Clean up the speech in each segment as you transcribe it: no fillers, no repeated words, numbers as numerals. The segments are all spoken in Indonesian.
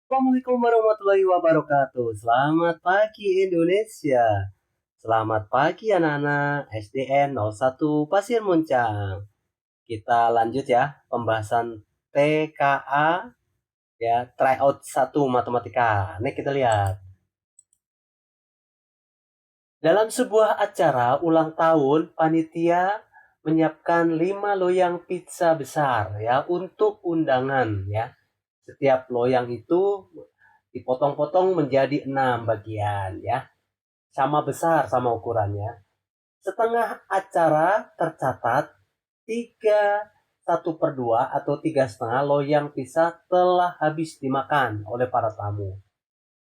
Assalamualaikum warahmatullahi wabarakatuh. Selamat pagi Indonesia. Selamat pagi anak-anak SDN 01 Pasir Muncang. Kita lanjut ya pembahasan TKA ya tryout 1 matematika. Nih kita lihat. Dalam sebuah acara ulang tahun, panitia menyiapkan 5 loyang pizza besar ya untuk undangan ya. Setiap loyang itu dipotong-potong menjadi 6 bagian ya. Sama besar sama ukurannya. Setengah acara tercatat 3/1/2 atau 3,5 loyang pisah telah habis dimakan oleh para tamu.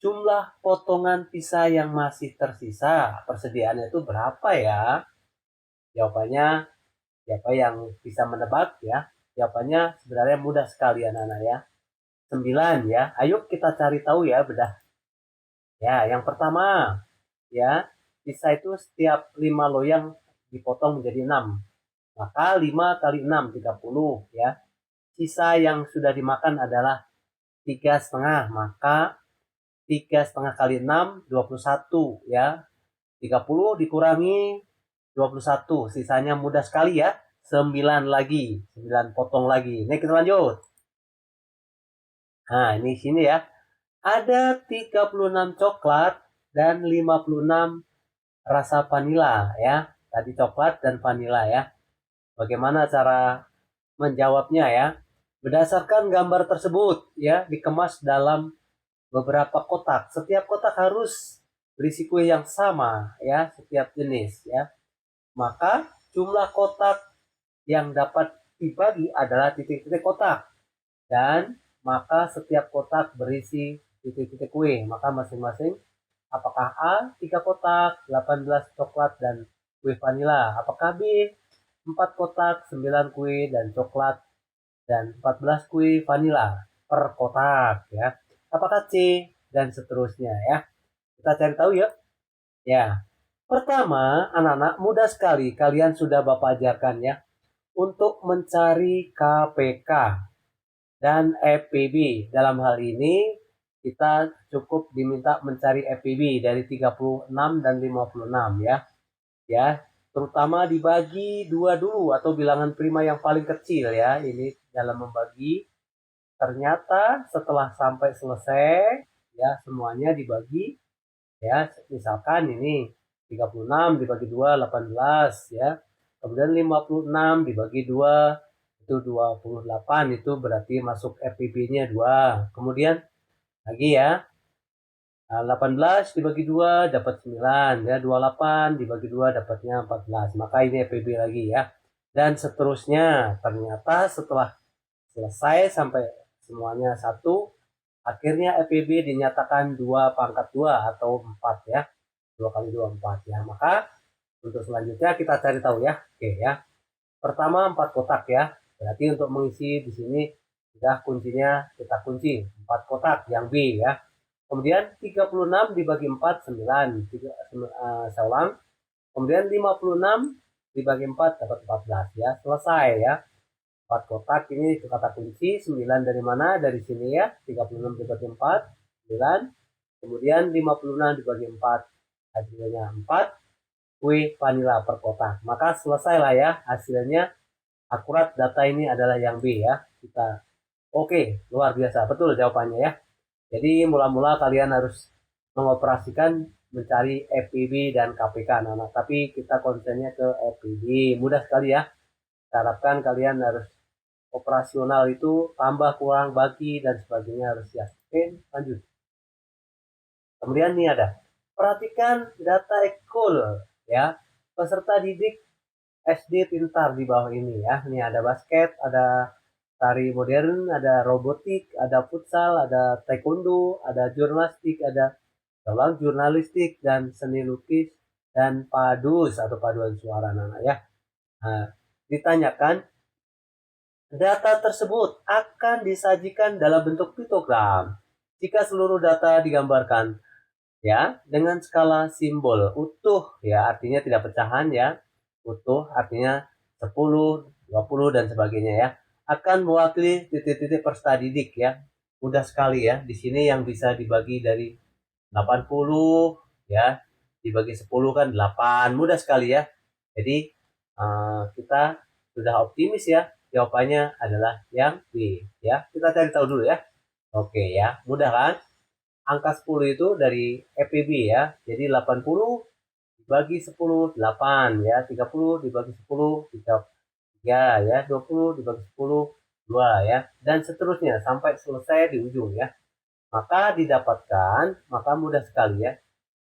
Jumlah potongan pisah yang masih tersisa persediaannya itu berapa ya? Jawabannya, siapa yang bisa menebak ya? Jawabannya sebenarnya mudah sekali anak-anak ya. 9 ya. Ayo kita cari tahu ya bedah. Ya, yang pertama ya, pisah itu setiap 5 loyang dipotong menjadi 6. Maka 5 kali 6, 30 ya. Sisa yang sudah dimakan adalah 3,5. Maka 3,5 kali 6, 21 ya. 30 dikurangi 21. Sisanya mudah sekali ya. 9 lagi. 9 potong lagi. Nih kita lanjut. Nah ini sini ya. Ada 36 coklat dan 56 rasa vanila ya. Tadi coklat dan vanila ya. Bagaimana cara menjawabnya ya? Berdasarkan gambar tersebut ya, dikemas dalam beberapa kotak. Setiap kotak harus berisi kue yang sama ya, setiap jenis ya. Maka jumlah kotak yang dapat dibagi adalah titik-titik kotak, dan maka setiap kotak berisi titik-titik kue. Maka masing-masing apakah A 3 kotak, 18 coklat dan kue vanila? Apakah B 4 kotak, 9 kue dan coklat dan 14 kue vanila per kotak ya? Apakah C dan seterusnya ya? Kita cari tahu ya. Ya. Pertama, anak-anak mudah sekali kalian sudah Bapak ajarkan ya untuk mencari KPK dan FPB. Dalam hal ini kita cukup diminta mencari FPB dari 36 dan 56 ya. Ya, terutama dibagi dua dulu atau bilangan prima yang paling kecil ya. Ini dalam membagi, ternyata setelah sampai selesai ya semuanya dibagi ya, misalkan ini 36 dibagi 2 18 ya, kemudian 56 dibagi 2 itu 28, itu berarti masuk FPB-nya 2. Kemudian lagi ya, 18 dibagi 2 dapat 9 ya, 28 dibagi 2 dapatnya 14, maka ini FPB lagi ya, dan seterusnya. Ternyata setelah selesai sampai semuanya satu, akhirnya FPB dinyatakan 2 pangkat 2 atau 4 ya. 2 kali 2 4 ya. Maka untuk selanjutnya kita cari tahu ya. Oke ya. Pertama 4 kotak ya. Berarti untuk mengisi di sini sudah kuncinya kita kunci 4 kotak yang B ya. Kemudian 36 dibagi 4 9. Saya ulang. Kemudian 56 dibagi 4 dapat 14 ya. Selesai ya. 4 kotak ini kata kunci. 9 dari mana? Dari sini ya. 36 dibagi 4 9. Kemudian 56 dibagi 4 hasilnya 4 kue vanila per kotak. Maka selesailah ya hasilnya, akurat data ini adalah yang B ya. Kita oke, luar biasa. Betul jawabannya ya. Jadi mula-mula kalian harus mengoperasikan mencari FPB dan KPK anak-anak. Tapi kita konsennya ke FPB. Mudah sekali ya. Kita harapkan kalian harus operasional itu tambah kurang bagi dan sebagainya harus siap. Oke, lanjut. Kemudian nih ada, perhatikan data ekskul ya. Peserta didik SD pintar di bawah ini ya. Ini ada basket, ada tari modern, ada robotik, ada futsal, ada taekwondo, ada jurnalistik, ada jurnalistik dan seni lukis dan padus atau paduan suara anak ya. Nah, ditanyakan data tersebut akan disajikan dalam bentuk piktogram jika seluruh data digambarkan ya dengan skala simbol utuh ya, artinya tidak pecahan ya, utuh artinya 10 20 dan sebagainya ya, akan mewakili titik-titik peserta didik ya. Mudah sekali ya. Di sini yang bisa dibagi dari 80 ya, dibagi 10 kan 8. Mudah sekali ya. Jadi kita sudah optimis ya. Jawabannya adalah yang B ya. Kita cari tahu dulu ya. Oke ya, mudah kan? Angka 10 itu dari EPB ya. Jadi 80 dibagi 10 8 ya. 30 dibagi 10 3 ya. 20 dibagi 10 2 ya. Dan seterusnya sampai selesai di ujung ya. Maka didapatkan, maka mudah sekali ya.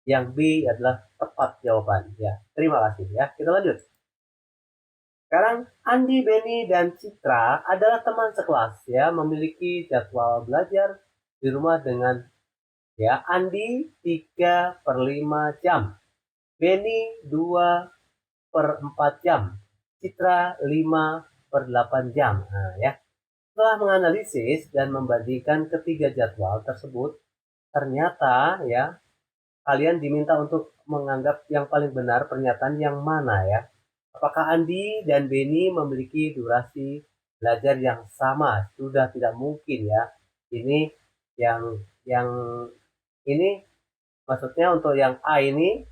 Yang B adalah tepat jawaban ya. Terima kasih ya. Kita lanjut. Sekarang Andi, Beni, dan Citra adalah teman sekelas ya, memiliki jadwal belajar di rumah dengan ya Andi 3/5 jam, Beni 2/4 jam, Citra 5/8 jam. Nah, ya. Setelah menganalisis dan membandingkan ketiga jadwal tersebut, ternyata ya kalian diminta untuk menganggap yang paling benar pernyataan yang mana ya. Apakah Andi dan Beni memiliki durasi belajar yang sama? Sudah tidak mungkin ya. Ini yang ini maksudnya untuk yang A ini,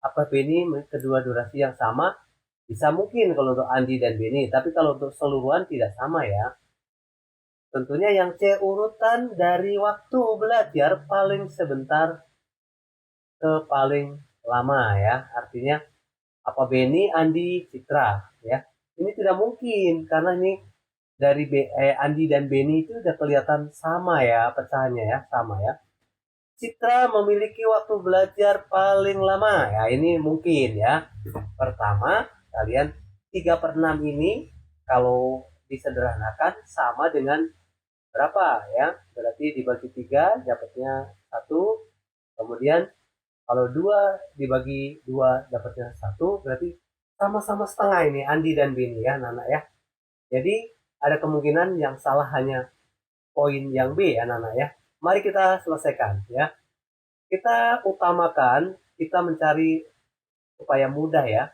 apa Beni kedua durasi yang sama? Bisa mungkin kalau untuk Andi dan Beni, tapi kalau untuk seluruhan tidak sama ya. Tentunya yang C, urutan dari waktu belajar paling sebentar ke paling lama ya. Artinya apa Beni, Andi, Citra ya. Ini tidak mungkin karena ini dari Andi dan Beni itu udah kelihatan sama ya pecahannya ya, sama ya. Citra memiliki waktu belajar paling lama ya, ini mungkin ya. Pertama, kalian 3/6 ini kalau disederhanakan sama dengan berapa ya? Berarti dibagi 3 dapatnya 1. Kemudian kalau 2 dibagi 2 dapatnya 1, berarti sama-sama setengah ini Andi dan Beni ya, anak-anak ya. Jadi ada kemungkinan yang salah hanya poin yang B ya, anak-anak ya. Mari kita selesaikan ya. Kita utamakan, kita mencari supaya mudah ya.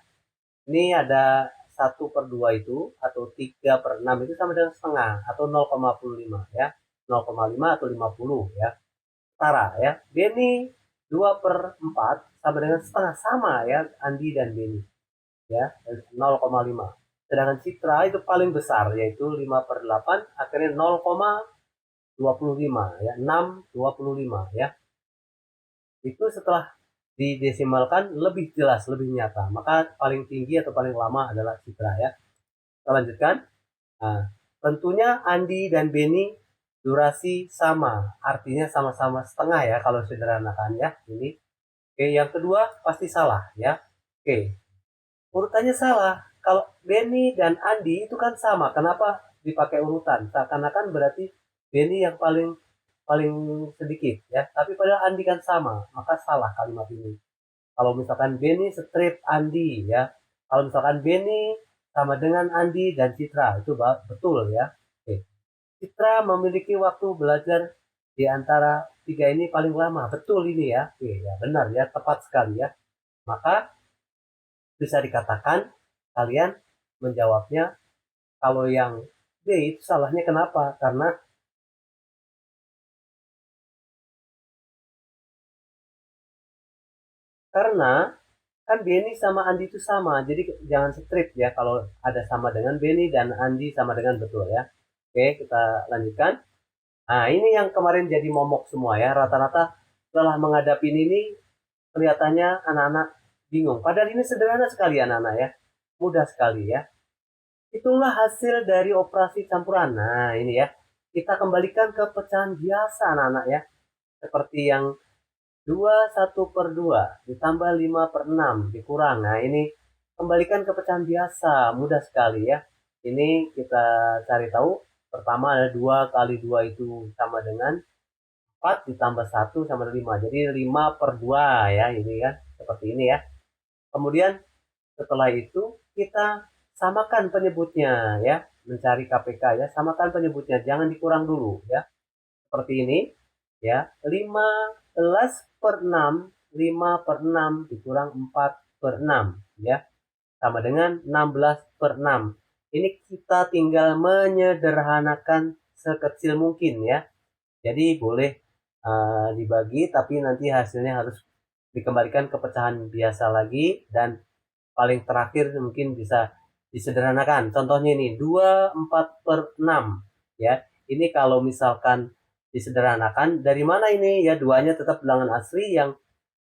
Ini ada 1/2 itu atau 3/6 itu sama dengan setengah atau 0,05 ya. 0,5 atau 50 ya. Setara ya. Beni 2/4 sama dengan setengah, sama ya Andi dan Beni ya, 0,5. Sedangkan Citra itu paling besar yaitu 5/8, akhirnya 0,25 ya, 6,25 ya. Itu setelah didesimalkan lebih jelas, lebih nyata. Maka paling tinggi atau paling lama adalah Citra ya. Kita lanjutkan. Nah, tentunya Andi dan Beni durasi sama, artinya sama-sama setengah ya kalau sederhanakan ya. Ini. Oke, yang kedua pasti salah ya. Oke, urutannya salah. Kalau Benny dan Andi itu kan sama. Kenapa dipakai urutan? Seakan-akan berarti Benny yang paling paling sedikit ya. Tapi padahal Andi kan sama. Maka salah kalimat ini. Kalau misalkan Benny strip Andi ya. Kalau misalkan Benny sama dengan Andi dan Citra itu betul ya. Oke. Citra memiliki waktu belajar di antara tiga ini paling lama. Betul ini ya. Oke, ya benar ya, tepat sekali ya. Maka bisa dikatakan kalian menjawabnya kalau yang D itu salahnya kenapa? Karena kan Benny sama Andi itu sama. Jadi jangan strip ya kalau ada sama dengan Benny dan Andi sama dengan betul ya. Oke, kita lanjutkan. Nah, ini yang kemarin jadi momok semua ya. Rata-rata setelah menghadapi ini kelihatannya anak-anak bingung. Padahal ini sederhana sekali anak-anak ya. Mudah sekali ya. Itulah hasil dari operasi campuran. Nah, ini ya. Kita kembalikan ke pecahan biasa anak-anak ya. Seperti yang 21/2 ditambah 5/6 dikurang. Nah, ini kembalikan ke pecahan biasa. Mudah sekali ya. Ini kita cari tahu. Pertama ada 2 kali 2 itu sama dengan 4 ditambah 1 sama dengan 5. Jadi 5/2 ya. Ini kan. Seperti ini ya. Kemudian setelah itu kita samakan penyebutnya ya, mencari KPK ya, samakan penyebutnya, jangan dikurang dulu ya. Seperti ini ya, 15/6, 5/6 dikurang 4/6 ya, sama dengan 16/6. Ini kita tinggal menyederhanakan sekecil mungkin ya. Jadi boleh dibagi, tapi nanti hasilnya harus dikembalikan ke pecahan biasa lagi, dan paling terakhir mungkin bisa disederhanakan. Contohnya ini 24/6 ya. Ini kalau misalkan disederhanakan, dari mana ini ya, duanya tetap bilangan asli. Yang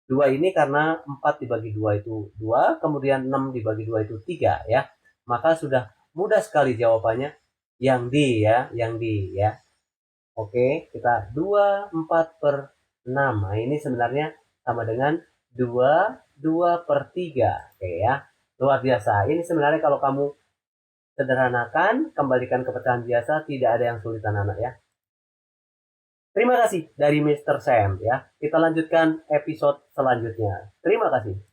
2 ini karena 4 dibagi 2 itu 2, kemudian 6 dibagi 2 itu 3 ya. Maka sudah mudah sekali jawabannya, yang D ya, yang D ya. Oke, kita 24/6. Nah, ini sebenarnya sama dengan 2/3. Oke ya, luar biasa. Ini sebenarnya kalau kamu sederhanakan, kembalikan ke pecahan biasa, tidak ada yang sulit anak-anak ya. Terima kasih dari Mr. Sam ya. Kita lanjutkan episode selanjutnya. Terima kasih.